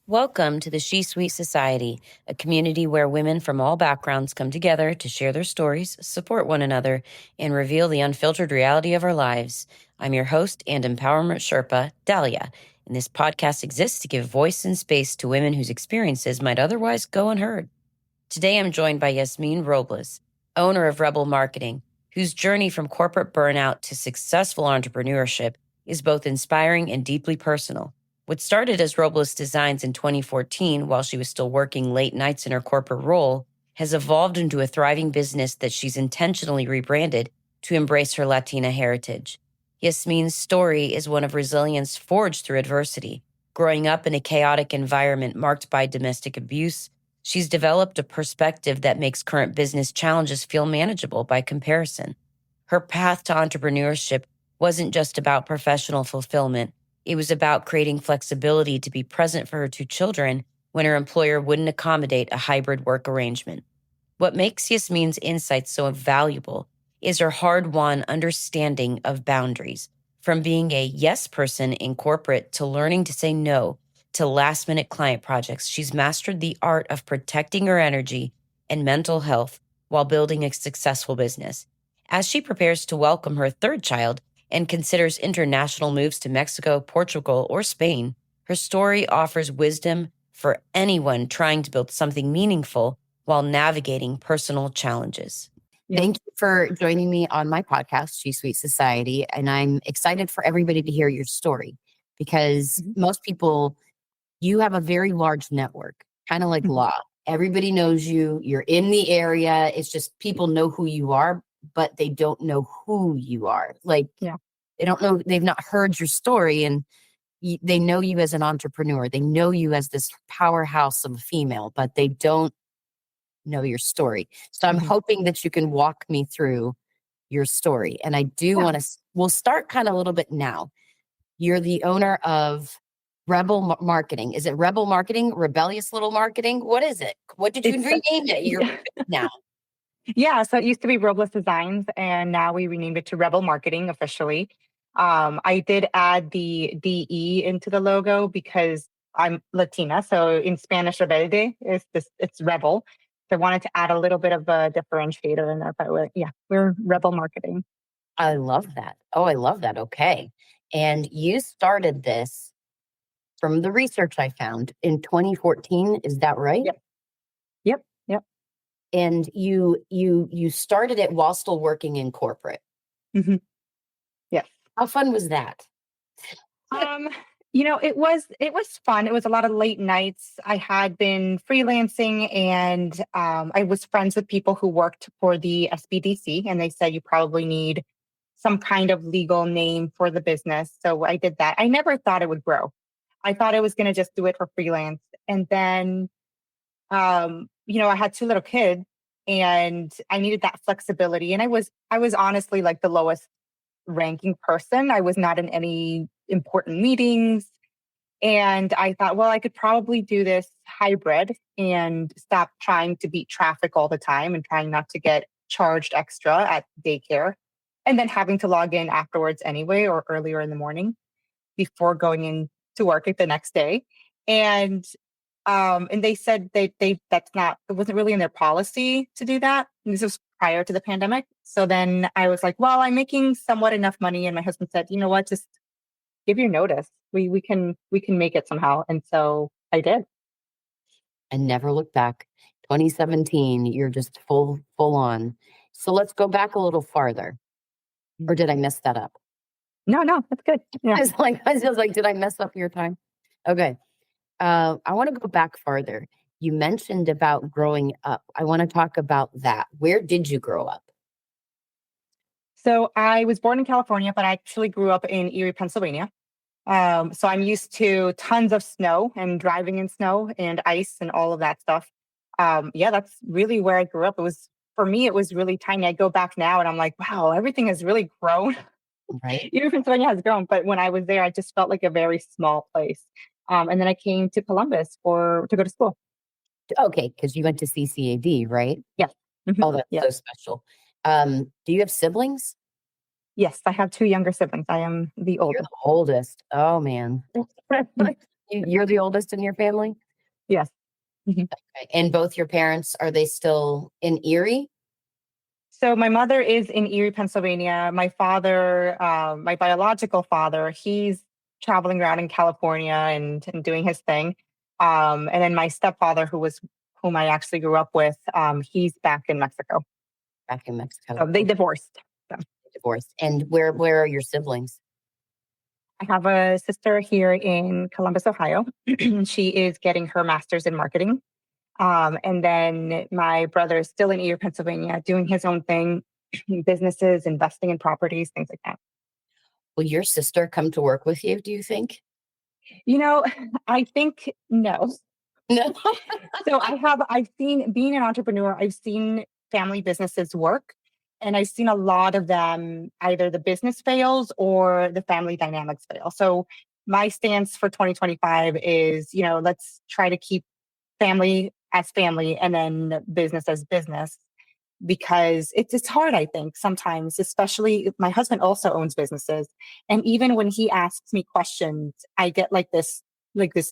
Welcome to the She Suite Society, a community where women from all backgrounds come together to share their stories, support one another, and reveal the unfiltered reality of our lives. I'm your host and empowerment Sherpa, Dahlia, and this podcast exists to give voice and space to women whose experiences might otherwise go unheard. Today, I'm joined by Yasmine Robles, owner of Rebel Marketing, whose journey from corporate burnout to successful entrepreneurship is both inspiring and deeply personal. What started as Robles Designs in 2014 while she was still working late nights in her corporate role has evolved into a thriving business that she's intentionally rebranded to embrace her Latina heritage. Yasmine's story is one of resilience forged through adversity. Growing up in a chaotic environment marked by domestic abuse, she's developed a perspective that makes current business challenges feel manageable by comparison. Her path to entrepreneurship wasn't just about professional fulfillment. It was about creating flexibility to be present for her two children when her employer wouldn't accommodate a hybrid work arrangement. What makes Yasmine's insights so valuable is her hard-won understanding of boundaries. From being a yes person in corporate to learning to say no to last-minute client projects, she's mastered the art of protecting her energy and mental health while building a successful business. As she prepares to welcome her third child and considers international moves to Mexico, Portugal, or Spain, her story offers wisdom for anyone trying to build something meaningful while navigating personal challenges. Thank you for joining me on my podcast, She Suite Society. And I'm excited for everybody to hear your story because most people, you have a very large network, kind of like law. Everybody knows you. You're in the area. It's just people know who you are, but they don't know who you are. They don't know, they've not heard your story, and they know you as an entrepreneur. They know you as this powerhouse of a female, but they don't know your story. So I'm hoping that you can walk me through your story. And I do want to, we'll start kind of a little bit now. You're the owner of Rebel Marketing. Is it Rebel Marketing? Rebellious Little Marketing? What is it? What did you rename it? You're now. Yeah, so it used to be Robles Designs, and now we renamed it to Rebel Marketing officially. I did add the DE into the logo because I'm Latina. So in Spanish, rebelde is this, it's rebel. So I wanted to add a little bit of a differentiator in there, but we're Rebel Marketing. I love that. Oh, I love that. Okay. And you started this from the research I found in 2014. Is that right? Yep. And you started it while still working in corporate. Yes. How fun was that? It was fun. It was a lot of late nights. I had been freelancing, and I was friends with people who worked for the SBDC, and they said you probably need some kind of legal name for the business. So I did that. I never thought it would grow. I thought I was going to just do it for freelance. And then, I had two little kids, and I needed that flexibility. And I was honestly like the lowest ranking person. I was not in any important meetings. And I thought, well, I could probably do this hybrid and stop trying to beat traffic all the time and trying not to get charged extra at daycare, and then having to log in afterwards anyway, or earlier in the morning before going in to work the next day. And they said it wasn't really in their policy to do that. And this was prior to the pandemic. So then I was like, well, I'm making somewhat enough money. And my husband said, you know what, just give your notice. We can make it somehow. And so I did. And never look back. 2017, you're just full on. So let's go back a little farther. Or did I mess that up? No, that's good. Yeah. I was like, did I mess up your time? Okay. I want to go back farther. You mentioned about growing up. I want to talk about that. Where did you grow up? So I was born in California, but I actually grew up in Erie, Pennsylvania. So I'm used to tons of snow and driving in snow and ice and all of that stuff. That's really where I grew up. For me, it was really tiny. I go back now and I'm like, wow, everything has really grown. Right. Erie, Pennsylvania has grown. But when I was there, I just felt like a very small place. And then I came to Columbus to go to school. Okay, because you went to CCAD, right? Yes. Oh, that's so special. Do you have siblings? Yes, I have two younger siblings. I am the oldest. You're the oldest. Oh, man. You're the oldest in your family? Yes. Mhm. Okay. And both your parents, are they still in Erie? So my mother is in Erie, Pennsylvania. My father, my biological father, he's traveling around in California and doing his thing. And then my stepfather, whom I actually grew up with, he's back in Mexico. Back in Mexico. So they divorced. So Divorced. And where are your siblings? I have a sister here in Columbus, Ohio. She is getting her master's in marketing. And then my brother is still in Erie, Pennsylvania, doing his own thing, businesses, investing in properties, things like that. Will your sister come to work with you, do you think? You know, I think no. No. So I've seen being an entrepreneur, I've seen family businesses work. And I've seen a lot of them, either the business fails or the family dynamics fail. So my stance for 2025 is, let's try to keep family as family and then business as business, because it's hard, I think, sometimes, especially my husband also owns businesses. And even when he asks me questions, I get like this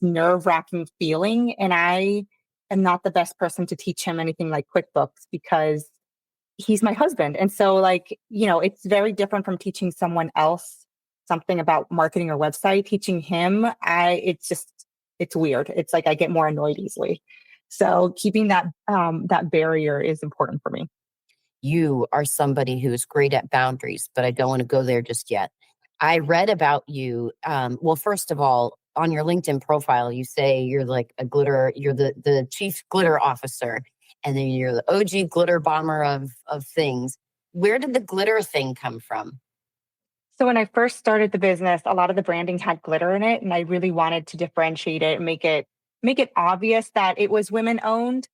nerve-wracking feeling. And I am not the best person to teach him anything like QuickBooks, because he's my husband. And so, like, it's very different from teaching someone else something about marketing or website. Teaching him, it's weird. It's like I get more annoyed easily. So keeping that barrier is important for me. You are somebody who is great at boundaries, but I don't want to go there just yet. I read about you. Well, first of all, on your LinkedIn profile, you say you're like you're the chief glitter officer, and then you're the OG glitter bomber of things. Where did the glitter thing come from? So when I first started the business, a lot of the branding had glitter in it, and I really wanted to differentiate it and make it obvious that it was women owned.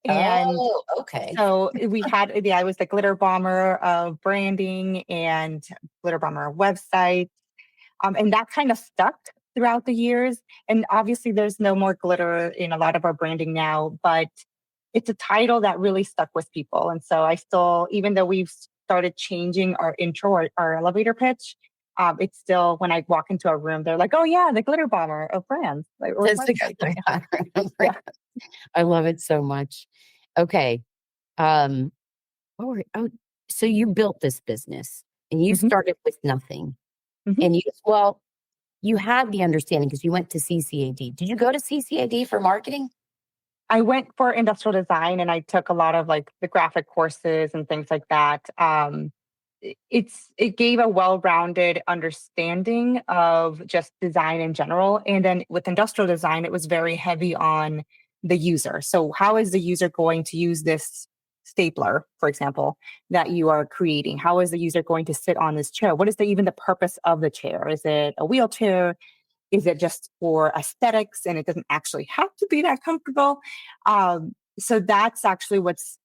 And Oh, okay. so I was the glitter bomber of branding and glitter bomber of website. And that kind of stuck throughout the years. And obviously, there's no more glitter in a lot of our branding now, but it's a title that really stuck with people. And so I still, even though we've started changing our intro, our elevator pitch, it's still, when I walk into a room, they're like, "Oh yeah, the glitter bomber of brands." Like, or That's the websites. glitter bomber. Yeah. I love it so much. Okay. Um, oh, so you built this business and you Mhm, started with nothing. mhm. And you had the understanding because you went to CCAD. Did you go to CCAD for marketing? I went for industrial design and I took a lot of like the graphic courses and things like that. It gave a well-rounded understanding of just design in general. And then with industrial design, it was very heavy on the user. So how is the user going to use this stapler, for example, that you are creating? How is the user going to sit on this chair? What is even the purpose of the chair? Is it a wheelchair? Is it just for aesthetics and it doesn't actually have to be that comfortable? So that's actually what's,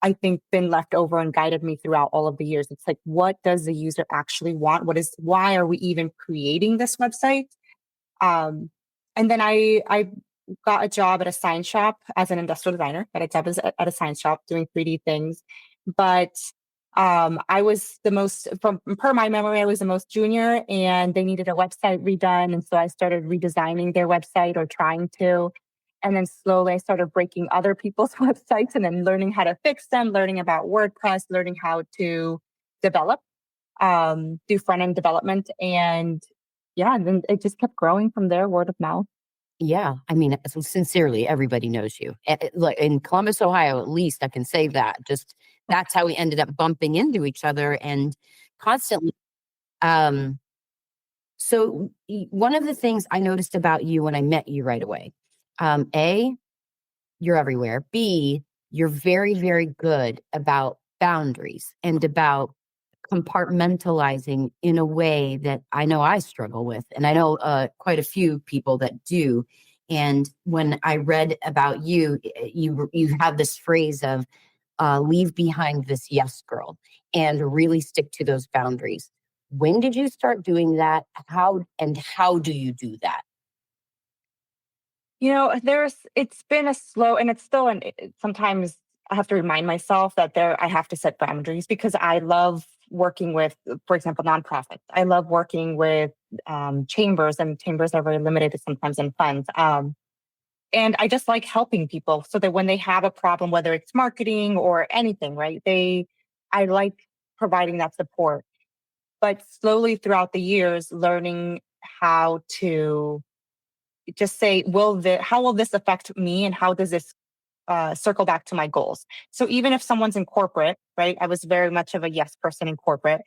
I think, been left over and guided me throughout all of the years. It's like, what does the user actually want? Why are we even creating this website? Um, and then I got a job at a sign shop as an industrial designer. Got a job at a sign shop doing 3D things, but I was the most, from per my memory, I was the most junior, and they needed a website redone, and so I started redesigning their website or trying to. And then slowly I started breaking other people's websites and then learning how to fix them, learning about WordPress, learning how to develop, do front end development. And yeah, and then it just kept growing from there, word of mouth. Yeah. I mean, sincerely, everybody knows you. Like in Columbus, Ohio, at least I can say that. Just that's how we ended up bumping into each other and constantly. Um, one of the things I noticed about you when I met you right away, A, you're everywhere. B, you're very, very good about boundaries and about compartmentalizing in a way that I know I struggle with. And I know quite a few people that do. And when I read about you, you have this phrase of leave behind this yes girl and really stick to those boundaries. When did you start doing that? How do you do that? It's been a slow, and it's still sometimes I have to remind myself that I have to set boundaries, because I love working with, for example, nonprofits. I love working with chambers, and chambers are very limited sometimes in funds. And I just like helping people so that when they have a problem, whether it's marketing or anything, right? I like providing that support. But slowly throughout the years, learning how to just say, how will this affect me, and how does this circle back to my goals? So even if someone's in corporate, right? I was very much of a yes person in corporate,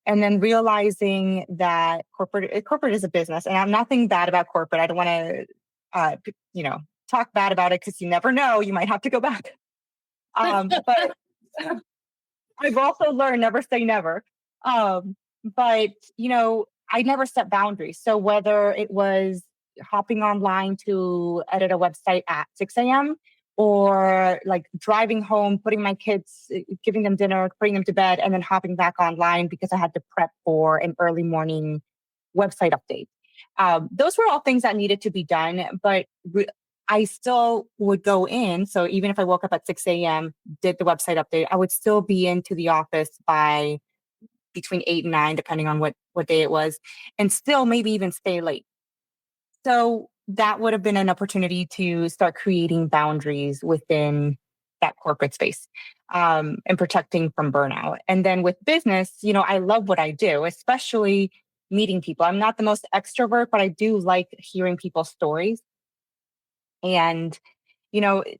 and then realizing that corporate is a business, and I'm nothing bad about corporate. I don't want to, talk bad about it, because you never know, you might have to go back. But I've also learned never say never. Um, but I never set boundaries. So whether it was hopping online to edit a website at 6 a.m. or like driving home, putting my kids, giving them dinner, putting them to bed, and then hopping back online because I had to prep for an early morning website update. Those were all things that needed to be done, but I still would go in. So even if I woke up at 6 a.m., did the website update, I would still be into the office by between 8 and 9, depending on what day it was, and still maybe even stay late. So that would have been an opportunity to start creating boundaries within that corporate space, and protecting from burnout. And then with business, I love what I do, especially meeting people. I'm not the most extrovert, but I do like hearing people's stories. And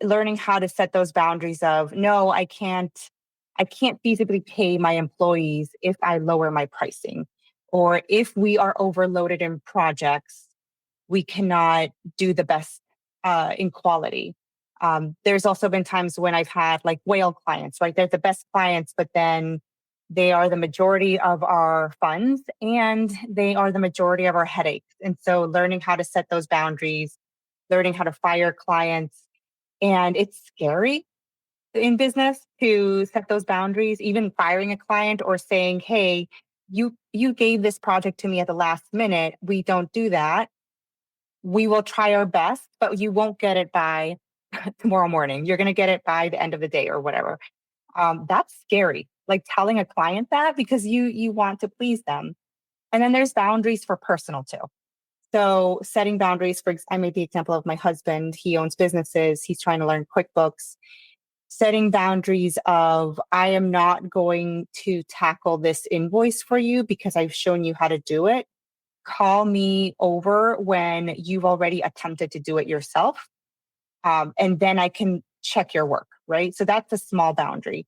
learning how to set those boundaries of, no, I can't feasibly pay my employees if I lower my pricing, or if we are overloaded in projects, we cannot do the best in quality. There's also been times when I've had like whale clients, right? They're the best clients, but then they are the majority of our funds, and they are the majority of our headaches. And so learning how to set those boundaries, learning how to fire clients. And it's scary in business to set those boundaries, even firing a client or saying, hey, you gave this project to me at the last minute. We don't do that. We will try our best, but you won't get it by tomorrow morning. You're going to get it by the end of the day or whatever. That's scary. Like telling a client that because you want to please them. And then there's boundaries for personal too. So setting boundaries for, I made the example of my husband. He owns businesses. He's trying to learn QuickBooks. Setting boundaries of, I am not going to tackle this invoice for you because I've shown you how to do it. Call me over when you've already attempted to do it yourself. And then I can check your work, right? So that's a small boundary.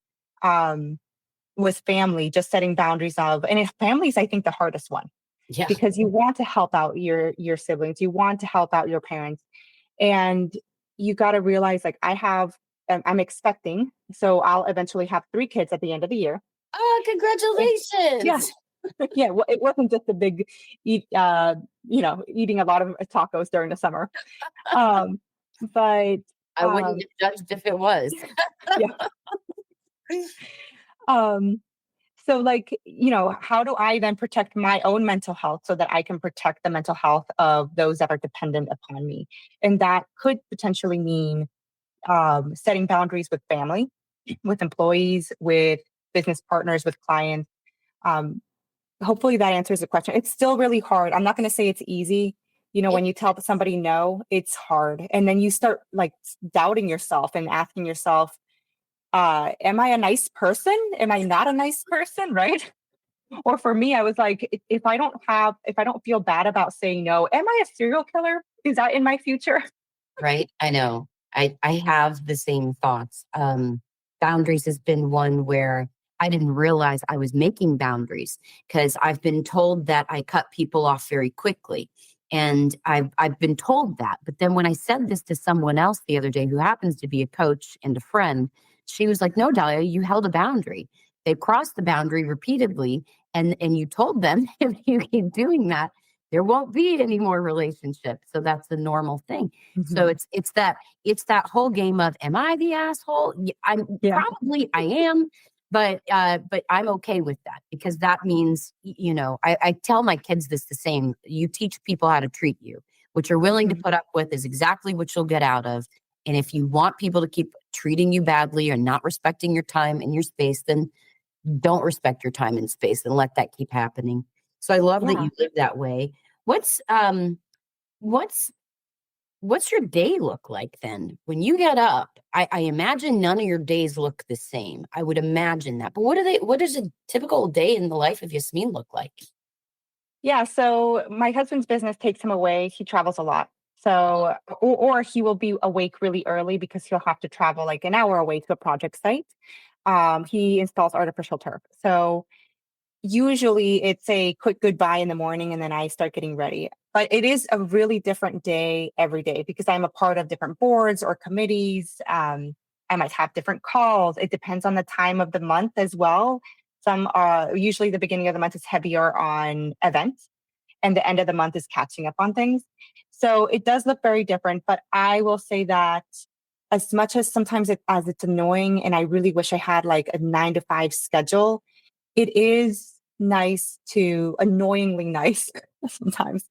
With family, just setting boundaries of, and family's, I think, the hardest one. Yeah. Because you want to help out your siblings, you want to help out your parents, and you got to realize, like, I'm expecting, so I'll eventually have 3 kids at the end of the year. Oh, congratulations! Yeah, well, it wasn't just a big eating a lot of tacos during the summer, but I wouldn't have judged if it was. Yeah. So, like, how do I then protect my own mental health so that I can protect the mental health of those that are dependent upon me? And that could potentially mean setting boundaries with family, with employees, with business partners, with clients. Hopefully that answers the question. It's still really hard. I'm not going to say it's easy. When you tell somebody no, it's hard. And then you start like doubting yourself and asking yourself, am I a nice person? Am I not a nice person? Right. Or for me, I was like, if I don't feel bad about saying no, am I a serial killer? Is that in my future? Right. I know. I have the same thoughts. Boundaries has been one where I didn't realize I was making boundaries because I've been told that I cut people off very quickly. And I've been told that. But then when I said this to someone else the other day who happens to be a coach and a friend, she was like, no, Dahlia, you held a boundary. They crossed the boundary repeatedly. And you told them if you keep doing that, there won't be any more relationship. So that's the normal thing. Mm-hmm. So it's that whole game of, am I the asshole? Probably I am. But I'm okay with that because that means, I tell my kids this the same. You teach people how to treat you. What you're willing to put up with is exactly what you'll get out of. And if you want people to keep treating you badly or not respecting your time and your space, then don't respect your time and space and let that keep happening. So I love that Yeah. you live that way. What's what's your day look like then? When you get up, I imagine none of your days look the same. I would imagine that. But what does a typical day in the life of Yasmine look like? Yeah, so my husband's business takes him away. He travels a lot. So, or he will be awake really early because he'll have to travel like an hour away to a project site. He installs artificial turf. So usually it's a quick goodbye in the morning and then I start getting ready. But it is a really different day every day because I'm a part of different boards or committees. I might have different calls. It depends on the time of the month as well. Some usually the beginning of the month is heavier on events and the end of the month is catching up on things. So it does look very different, but I will say that as much as sometimes as it's annoying and I really wish I had like a 9 to 5 schedule, it is nice to annoyingly nice sometimes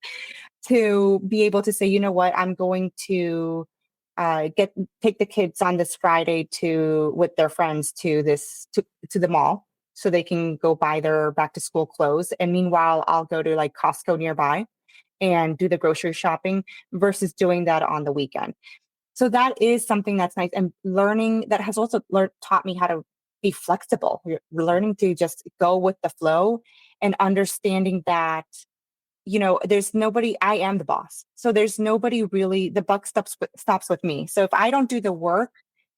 to be able to say, you know what, I'm going to get take the kids on this Friday to with their friends to the mall so they can go buy their back to school clothes. And meanwhile, I'll go to like Costco nearby and do the grocery shopping versus doing that on the weekend. So that is something that's nice. And learning that has also taught me how to be flexible. You're learning to just go with the flow and understanding that, you know, there's nobody, I am the boss. So there's nobody really, the buck stops with me. So if I don't do the work,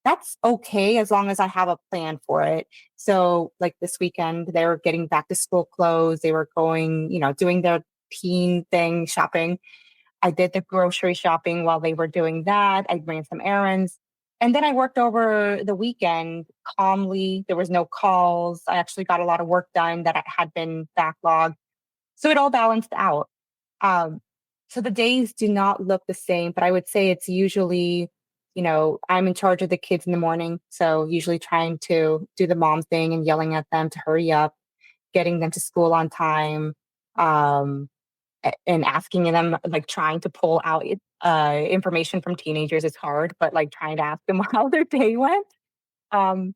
that's okay as long as I have a plan for it. So like this weekend, they were getting back to school clothes. They were going, you know, doing their teen thing, shopping. I did the grocery shopping while they were doing that. I ran some errands. And then I worked over the weekend calmly. There was no calls. I actually got a lot of work done that had been backlogged. So it all balanced out. Um, so the days do not look the same, but I would say it's usually, you know, I'm in charge of the kids in the morning. So usually trying to do the mom thing and yelling at them to hurry up, getting them to school on time. Um, and asking them, like trying to pull out information from teenagers is hard, but like trying to ask them how their day went. Um,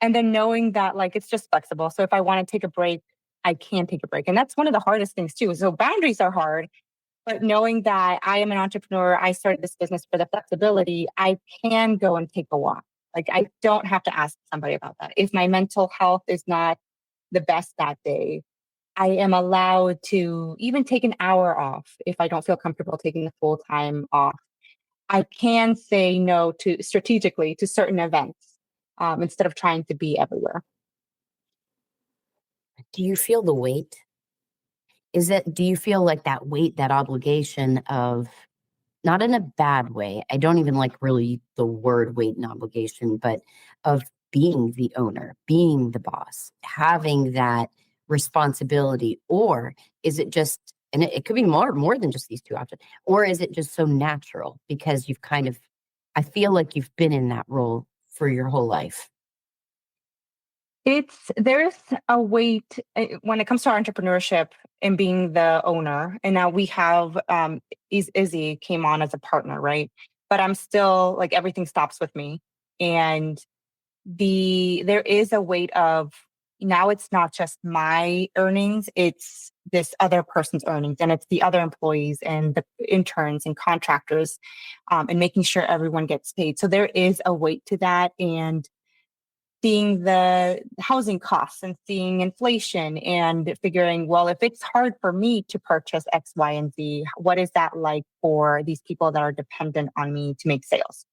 and then knowing that like it's just flexible. So if I want to take a break, I can take a break. And that's one of the hardest things too. So boundaries are hard, but knowing that I am an entrepreneur, I started this business for the flexibility, I can go and take a walk. Like I don't have to ask somebody about that. If my mental health is not the best that day, I am allowed to even take an hour off if I don't feel comfortable taking the full time off. I can say no to strategically to certain events instead of trying to be everywhere. Do you feel the weight? Do you feel like that weight, that obligation of, not in a bad way, I don't even like really the word weight and obligation, but of being the owner, being the boss, having that responsibility? Or is it just, and it could be more than just these two options, or is it just so natural because you've kind of, I feel like you've been in that role for your whole life? There's a weight when it comes to our entrepreneurship and being the owner. And now we have Izzy came on as a partner, right? But I'm still like everything stops with me. And there is a weight of now it's not just my earnings, it's this other person's earnings and it's the other employees and the interns and contractors and making sure everyone gets paid. So there is a weight to that. And seeing the housing costs and seeing inflation and figuring, well, if it's hard for me to purchase X, Y, and Z, what is that like for these people that are dependent on me to make sales?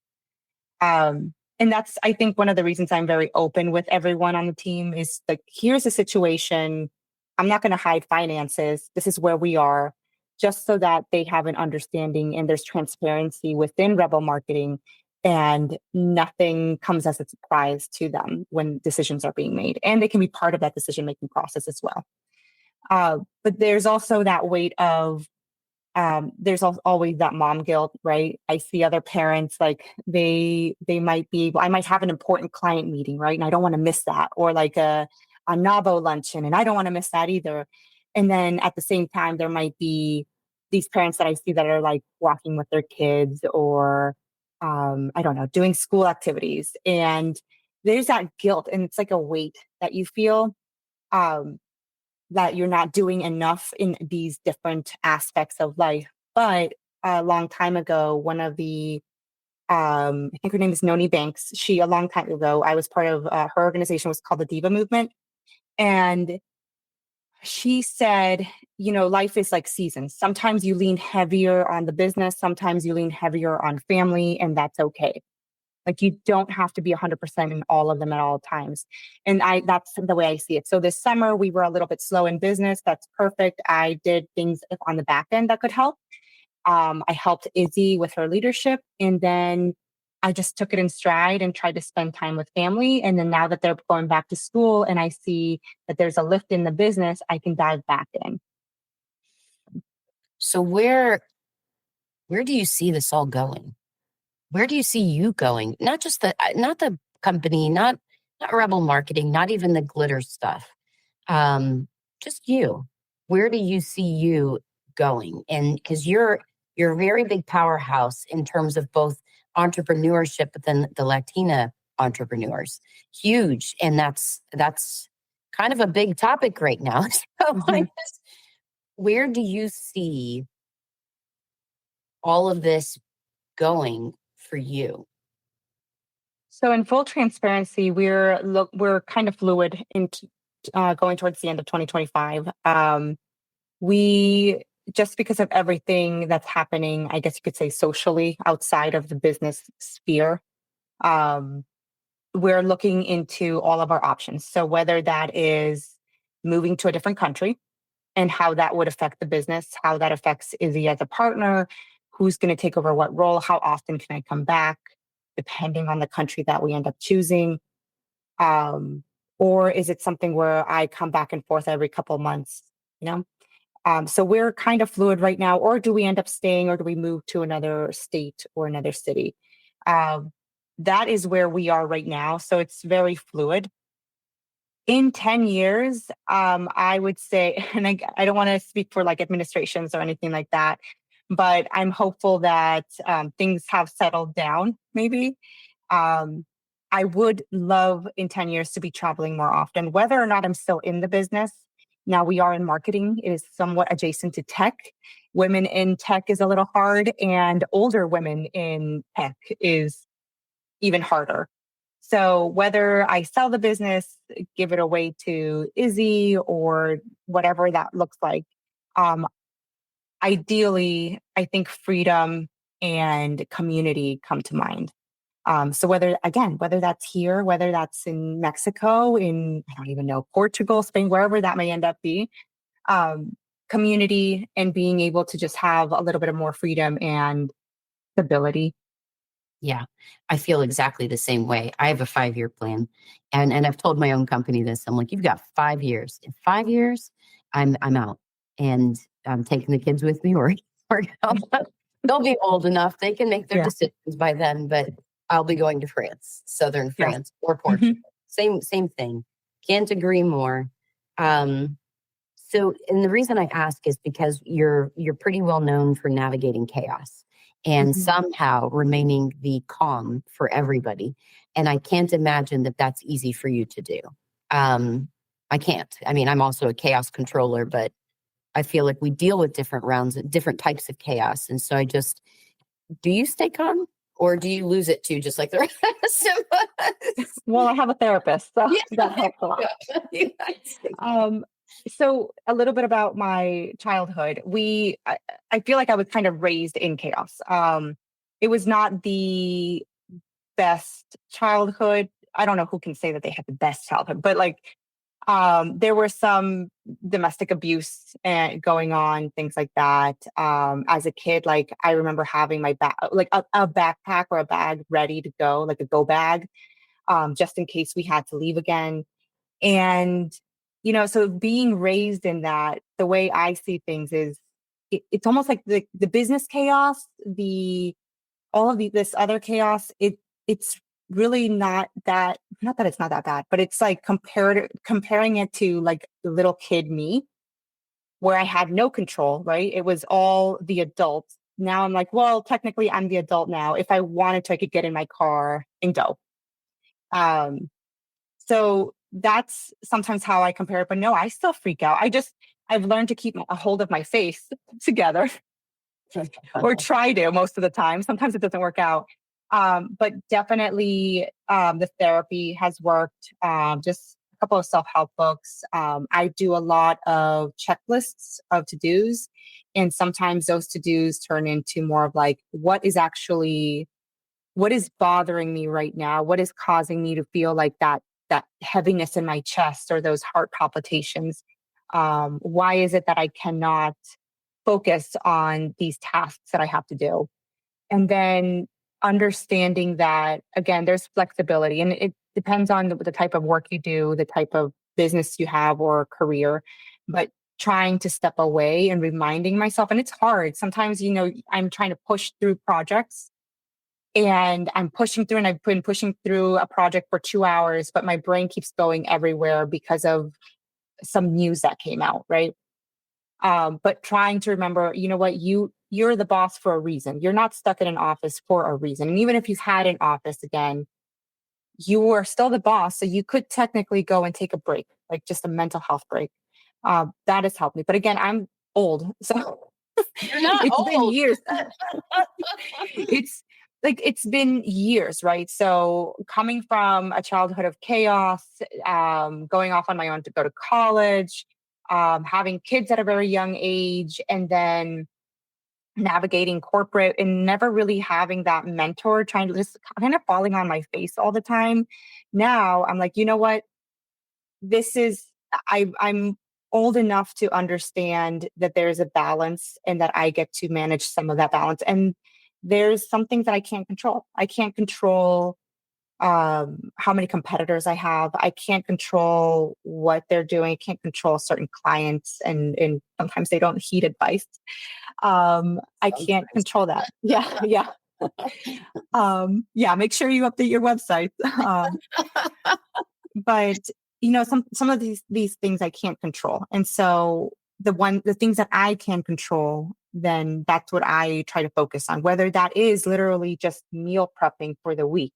And that's, I think, one of the reasons I'm very open with everyone on the team is like, here's a situation. I'm not going to hide finances. This is where we are, just so that they have an understanding and there's transparency within Rebel Marketing and nothing comes as a surprise to them when decisions are being made. And they can be part of that decision making process as well. But there's also that weight of there's always that mom guilt, right? I see other parents like they might be. I might have an important client meeting, right, and I don't want to miss that, or like a NABO luncheon, and I don't want to miss that either. And then at the same time, there might be these parents that I see that are like walking with their kids, or I don't know, doing school activities, and there's that guilt, and it's like a weight that you feel. that you're not doing enough in these different aspects of life. But a long time ago, one of the I think her name is Noni Banks. A long time ago, I was part of her organization was called the Diva Movement. And she said, life is like seasons. Sometimes you lean heavier on the business. Sometimes you lean heavier on family, and that's okay. Like you don't have to be 100% in all of them at all times. And that's the way I see it. So this summer we were a little bit slow in business. That's perfect. I did things on the back end that could help. I helped Izzy with her leadership, and then I just took it in stride and tried to spend time with family. And then now that they're going back to school and I see that there's a lift in the business, I can dive back in. So where do you see this all going? Where do you see you going? Not the company, not Rebel Marketing, not even the glitter stuff. Just you. Where do you see you going? And because you're a very big powerhouse in terms of both entrepreneurship, but then the Latina entrepreneurs, huge, and that's kind of a big topic right now. So where do you see all of this going for you? So in full transparency, we're kind of fluid into going towards the end of 2025. We just because of everything that's happening, I guess you could say socially outside of the business sphere, we're looking into all of our options. So whether that is moving to a different country and how that would affect the business, how that affects Izzy as a partner, who's going to take over what role, how often can I come back, depending on the country that we end up choosing. Or is it something where I come back and forth every couple of months, you know? So we're kind of fluid right now, or do we end up staying or do we move to another state or another city? That is where we are right now. So it's very fluid. In 10 years, I would say, and I don't want to speak for like administrations or anything like that, but I'm hopeful that things have settled down maybe. I would love in 10 years to be traveling more often, whether or not I'm still in the business. Now we are in marketing. It is somewhat adjacent to tech. Women in tech is a little hard, and older women in tech is even harder. So whether I sell the business, give it away to Izzy or whatever that looks like, ideally, I think freedom and community come to mind. So whether that's here, whether that's in Mexico, I don't even know, Portugal, Spain, wherever that may end up be, community and being able to just have a little bit of more freedom and stability. Yeah, I feel exactly the same way. I have a 5-year plan, and I've told my own company this. I'm like, you've got 5 years. In 5 years, I'm out, and I'm taking the kids with me, or they'll be old enough they can make their Yeah. decisions by then. But I'll be going to France, southern Yeah. France, or Portugal. Same thing. Can't agree more. So, and the reason I ask is because you're pretty well known for navigating chaos and somehow remaining the calm for everybody. And I can't imagine that that's easy for you to do. I can't. I mean, I'm also a chaos controller, but I feel like we deal with different rounds, different types of chaos. And so do you stay calm or do you lose it too, just like the rest of us? Well, I have a therapist, so Yeah. that helps a lot. So a little bit about my childhood. I feel like I was kind of raised in chaos. It was not the best childhood. I don't know who can say that they had the best childhood, but like there were some domestic abuse going on, things like that. As a kid, like I remember having my like a backpack or a bag ready to go, like a go bag, just in case we had to leave again. And, so being raised in that, the way I see things is it's almost like the business chaos, all of this other chaos, it's really not that it's not that bad, but it's like comparing it to like the little kid me where I had no control, right? It was all the adults. Now I'm like, well, technically I'm the adult now. If I wanted to, I could get in my car and go. So that's sometimes how I compare it. But no, I still freak out. I've learned to keep a hold of my face together, or try to most of the time. Sometimes it doesn't work out. But definitely the therapy has worked. Just a couple of self-help books. I do a lot of checklists of to-dos. And sometimes those to-dos turn into more of like, what is bothering me right now? What is causing me to feel like that heaviness in my chest, or those heart palpitations? Why is it that I cannot focus on these tasks that I have to do? And then understanding that, again, there's flexibility, and it depends on the type of work you do, the type of business you have or career, but trying to step away and reminding myself. And it's hard. Sometimes, I'm trying to push through projects, and I'm pushing through, and I've been pushing through a project for 2 hours, but my brain keeps going everywhere because of some news that came out, right? But trying to remember, you know what, you're the boss for a reason. You're not stuck in an office for a reason. And even if you had an office again, you are still the boss. So you could technically go and take a break, like just a mental health break. That has helped me. But again, I'm old, so You're not it's been old. years. It's been years, right? So coming from a childhood of chaos, going off on my own to go to college, having kids at a very young age, and then navigating corporate and never really having that mentor, trying to just kind of falling on my face all the time. Now I'm like, you know what? This is I'm old enough to understand that there's a balance, and that I get to manage some of that balance. And there's some things that I can't control. I can't control how many competitors I have. I can't control what they're doing. I can't control certain clients, and sometimes they don't heed advice. I can't control that. Yeah, yeah. Yeah, make sure you update your website. But some of these things I can't control. And so the things that I can control, then that's what I try to focus on, whether that is literally just meal prepping for the week.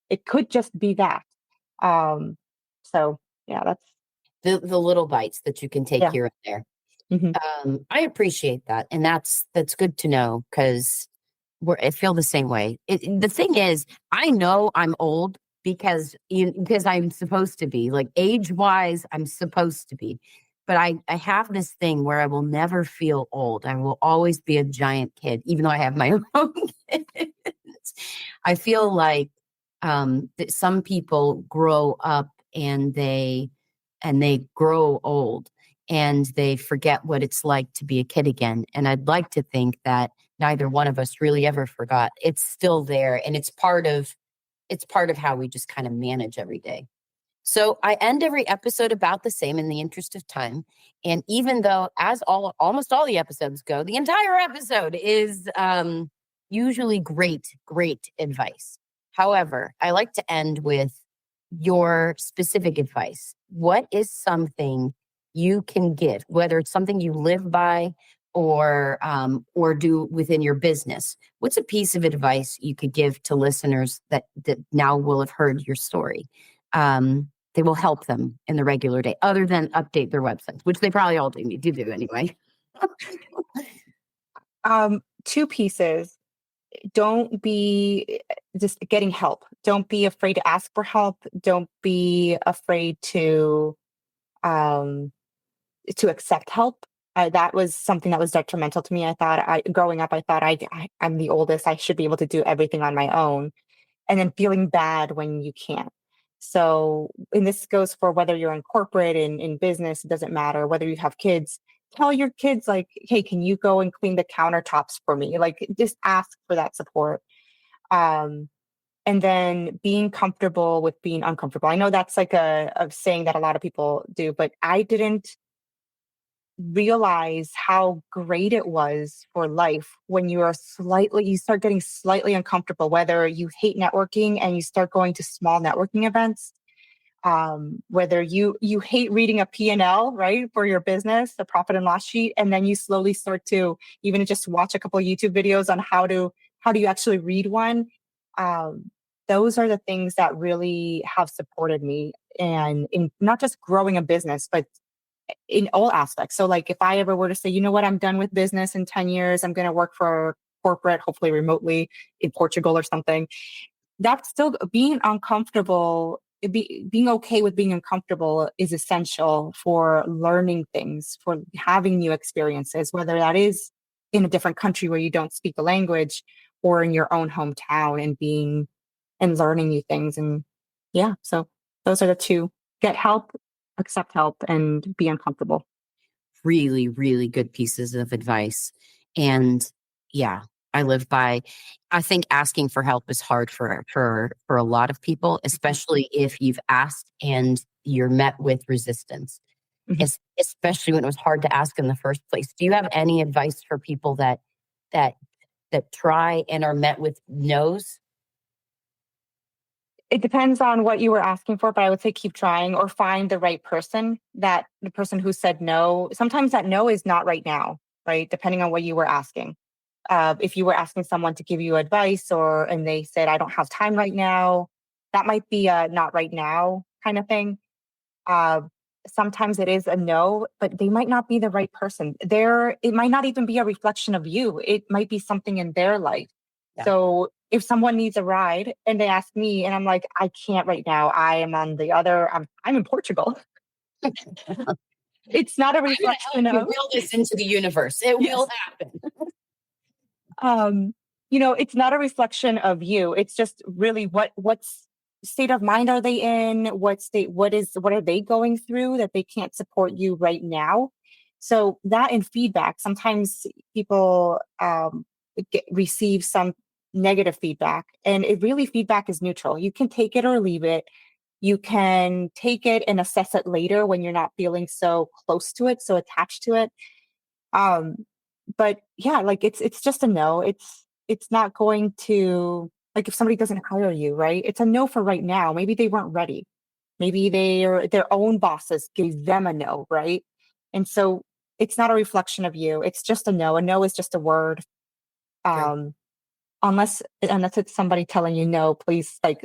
It could just be that. Um, so yeah, that's The little bites that you can take yeah. here and there. Mhm. I appreciate that, and that's good to know, because I feel the same way. The thing is, I know I'm old because I'm supposed to be, like, age wise, I'm supposed to be, but I have this thing where I will never feel old. I will always be a giant kid, even though I have my own kids. I feel like that some people grow up, and they grow old, and they forget what it's like to be a kid again. And I'd like to think that neither one of us really ever forgot. It's still there, and it's part of how we just kind of manage every day. So I end every episode about the same in the interest of time. And even though, as almost all the episodes go, the entire episode is usually great advice. However, I like to end with your specific advice. What is something you can give, whether it's something you live by or do within your business? What's a piece of advice you could give to listeners that now will have heard your story? They will help them in the regular day, other than update their websites, which they probably all do need to do anyway. Two pieces. Don't be just getting help. Don't be afraid to ask for help. Don't be afraid um, to accept help. That was something that was detrimental to me. Growing up, I thought I'm the oldest. I should be able to do everything on my own, and then feeling bad when you can't. So, and this goes for whether you're in corporate, in business, it doesn't matter. Whether you have kids, tell your kids, like, hey, can you go and clean the countertops for me? Like, just ask for that support. Um, and then being comfortable with being uncomfortable. I know that's like a saying that a lot of people do, but I didn't realize how great it was for life when you start getting slightly uncomfortable, whether you hate networking and you start going to small networking events, whether you hate reading a P&L, right, for your business, the profit and loss sheet, and then you slowly start to even just watch a couple of YouTube videos on how do you actually read one. um, those are the things that really have supported me and in not just growing a business, but in all aspects. So like if I ever were to say, you know what, I'm done with business in 10 years, I'm going to work for corporate, hopefully remotely in Portugal or something, that's still being uncomfortable. Being okay with being uncomfortable is essential for learning things, for having new experiences, whether that is in a different country where you don't speak the language or in your own hometown and being and learning new things. And yeah, so those are the two: get help, accept help, and be uncomfortable. Really, really good pieces of advice. And yeah, I live by, I think asking for help is hard for a lot of people, especially if you've asked and you're met with resistance, Mhm. especially when it was hard to ask in the first place. Do you have any advice for people that that try and are met with no's? It depends on what you were asking for, but I would say keep trying or find the right person. That the person who said no, sometimes that no is not right now, right? Depending on what you were asking. If you were asking someone to give you advice and they said, I don't have time right now, that might be a not right now kind of thing. Uh, Sometimes it is a no, but they might not be the right person. It might not even be a reflection of you. It might be something in their life. Yeah. So if someone needs a ride and they ask me and I'm like, I can't right now. I am on the other, I'm in Portugal. It's not a I'm going to help reflection you of, will this into the universe. It will yes. happen. um it's not a reflection of you. It's just really what's state of mind are they in, what are they going through that they can't support you right now. So that in feedback, sometimes people receive some negative feedback, and it really, feedback is neutral. You can take it or leave it. You can take it and assess it later when you're not feeling so close to it, so attached to it. um, but yeah, like it's just a no. It's not going to, like, if somebody doesn't hire you, right? It's a no for right now. Maybe they weren't ready. Maybe their own bosses gave them a no, right? And so it's not a reflection of you. It's just a no. A no is just a word. True. Um, unless it's somebody telling you no, please, like,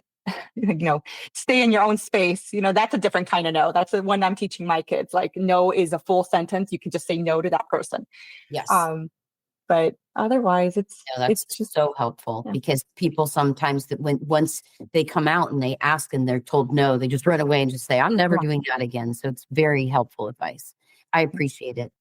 stay in your own space. That's a different kind of no. That's the one I'm teaching my kids. Like, no is a full sentence. You can just say no to that person. Yes. Um, but otherwise, No, it's that's just, so helpful yeah. because people sometimes that once they come out and they ask and they're told no, they just run away and just say, I'm never Right. doing that again. So it's very helpful advice. I appreciate it.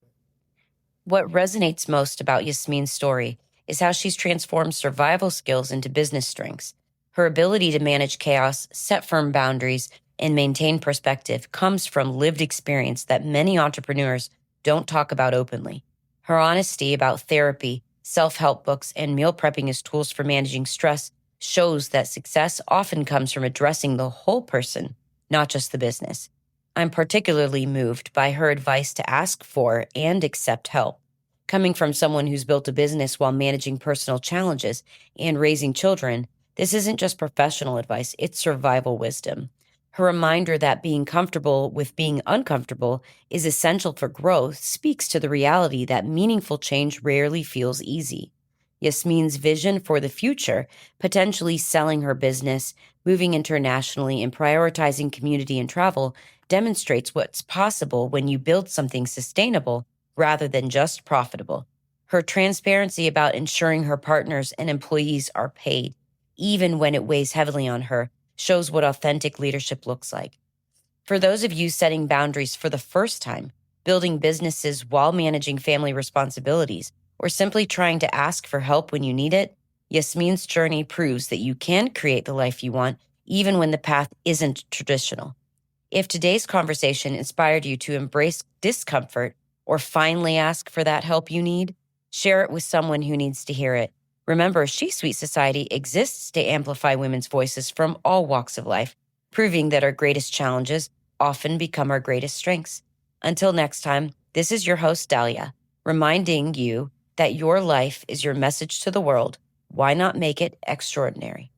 What resonates most about Yasmine's story is how she's transformed survival skills into business strengths. Her ability to manage chaos, set firm boundaries, and maintain perspective comes from lived experience that many entrepreneurs don't talk about openly. Her honesty about therapy, self-help books, and meal prepping as tools for managing stress shows that success often comes from addressing the whole person, not just the business. I'm particularly moved by her advice to ask for and accept help. Coming from someone who's built a business while managing personal challenges and raising children, this isn't just professional advice, it's survival wisdom. Her reminder that being comfortable with being uncomfortable is essential for growth speaks to the reality that meaningful change rarely feels easy. Yasmine's vision for the future, potentially selling her business, moving internationally, and prioritizing community and travel, demonstrates what's possible when you build something sustainable rather than just profitable. Her transparency about ensuring her partners and employees are paid, even when it weighs heavily on her, shows what authentic leadership looks like. For those of you setting boundaries for the first time, building businesses while managing family responsibilities, or simply trying to ask for help when you need it, Yasmine's journey proves that you can create the life you want, even when the path isn't traditional. If today's conversation inspired you to embrace discomfort or finally ask for that help you need, share it with someone who needs to hear it. Remember, She Suite Society exists to amplify women's voices from all walks of life, proving that our greatest challenges often become our greatest strengths. Until next time, this is your host, Dahlia, reminding you that your life is your message to the world. Why not make it extraordinary?